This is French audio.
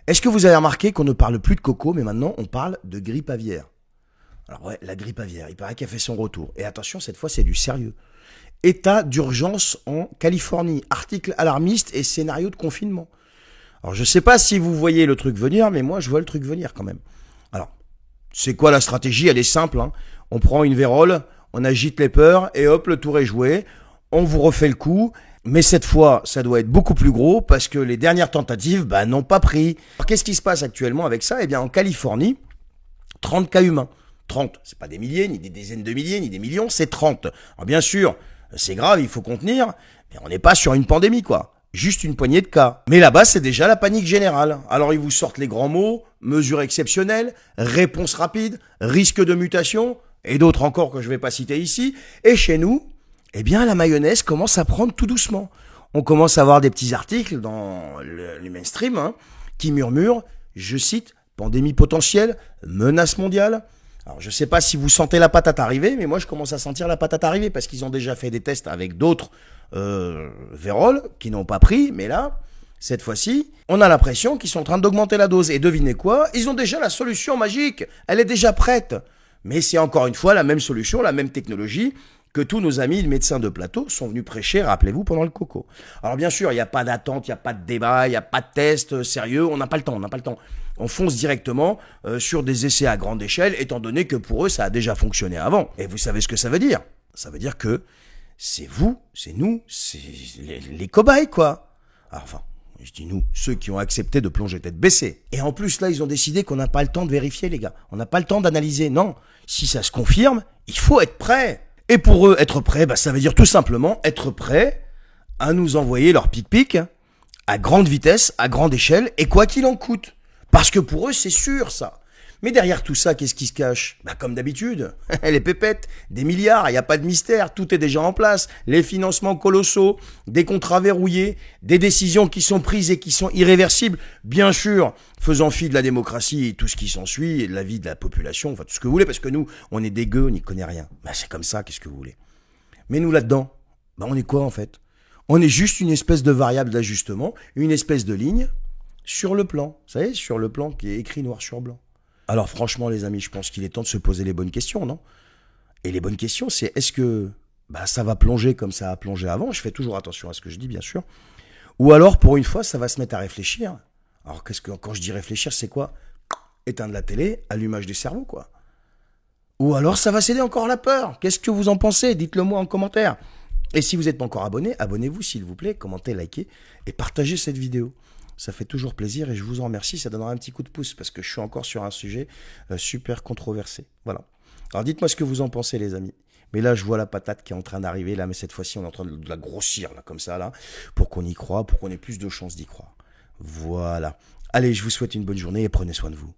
Est-ce que vous avez remarqué qu'on ne parle plus de coco, mais maintenant on parle de grippe aviaire? Alors ouais, la grippe aviaire, il paraît qu'elle fait son retour. Et attention, cette fois c'est du sérieux. État d'urgence en Californie, article alarmiste et scénario de confinement. Alors je sais pas si vous voyez le truc venir, mais moi je vois le truc venir quand même. Alors, c'est quoi la stratégie? Elle est simple, hein. On prend une vérole, on agite les peurs et hop, le tour est joué. On vous refait le coup. Mais cette fois, ça doit être beaucoup plus gros parce que les dernières tentatives n'ont pas pris. Alors, qu'est-ce qui se passe actuellement avec ça? Eh bien, en Californie, 30 cas humains. 30, c'est pas des milliers, ni des dizaines de milliers, ni des millions, c'est 30. Alors bien sûr, c'est grave, il faut contenir, mais on n'est pas sur une pandémie, quoi. Juste une poignée de cas. Mais là-bas, c'est déjà la panique générale. Alors ils vous sortent les grands mots, mesures exceptionnelles, réponse rapide, risque de mutation, et d'autres encore que je vais pas citer ici. Et chez nous, eh bien, la mayonnaise commence à prendre tout doucement. On commence à avoir des petits articles dans le mainstream qui murmurent, je cite, pandémie potentielle, menace mondiale. Alors, je sais pas si vous sentez la patate arriver, mais moi, je commence à sentir la patate arriver parce qu'ils ont déjà fait des tests avec d'autres véroles qui n'ont pas pris. Mais là, cette fois-ci, on a l'impression qu'ils sont en train d'augmenter la dose. Et devinez quoi? Ils ont déjà la solution magique. Elle est déjà prête. Mais c'est encore une fois la même solution, la même technologie que tous nos amis médecins de plateau sont venus prêcher, rappelez-vous, pendant le coco. Alors bien sûr, il n'y a pas d'attente, il n'y a pas de débat, il n'y a pas de test sérieux, on n'a pas le temps, On fonce directement sur des essais à grande échelle, étant donné que pour eux, ça a déjà fonctionné avant. Et vous savez ce que ça veut dire? Ça veut dire que c'est vous, c'est nous, c'est les cobayes, quoi. Alors, enfin, je dis nous, ceux qui ont accepté de plonger tête baissée. Et en plus, là, ils ont décidé qu'on n'a pas le temps de vérifier, les gars. On n'a pas le temps d'analyser. Non, si ça se confirme, il faut être prêt. Et pour eux, être prêt, ça veut dire tout simplement être prêt à nous envoyer leur pic-pic à grande vitesse, à grande échelle, et quoi qu'il en coûte. Parce que pour eux, c'est sûr, ça. Mais derrière tout ça, qu'est-ce qui se cache? Comme d'habitude, les pépettes, des milliards, il n'y a pas de mystère, tout est déjà en place. Les financements colossaux, des contrats verrouillés, des décisions qui sont prises et qui sont irréversibles, bien sûr, faisant fi de la démocratie et tout ce qui s'ensuit, et de la vie de la population, enfin tout ce que vous voulez, parce que nous, on est des gueux, on n'y connaît rien. C'est comme ça, qu'est-ce que vous voulez? Mais nous, là-dedans, on est quoi en fait? On est juste une espèce de variable d'ajustement, une espèce de ligne sur le plan, vous savez, sur le plan qui est écrit noir sur blanc. Alors franchement les amis, je pense qu'il est temps de se poser les bonnes questions, non? Et les bonnes questions, c'est est-ce que ça va plonger comme ça a plongé avant? Je fais toujours attention à ce que je dis, bien sûr. Ou alors, pour une fois, ça va se mettre à réfléchir. Alors quand je dis réfléchir, c'est quoi? Éteindre la télé, allumage du cerveau, quoi. Ou alors ça va céder encore à la peur. Qu'est-ce que vous en pensez? Dites-le moi en commentaire. Et si vous n'êtes pas encore abonné, abonnez-vous s'il vous plaît, commentez, likez et partagez cette vidéo. Ça fait toujours plaisir et je vous en remercie. Ça donnera un petit coup de pouce parce que je suis encore sur un sujet super controversé. Voilà. Alors dites-moi ce que vous en pensez, les amis. Mais là, je vois la patate qui est en train d'arriver. Là, mais cette fois-ci, on est en train de la grossir, là, comme ça, là, pour qu'on y croie, pour qu'on ait plus de chances d'y croire. Voilà. Allez, je vous souhaite une bonne journée et prenez soin de vous.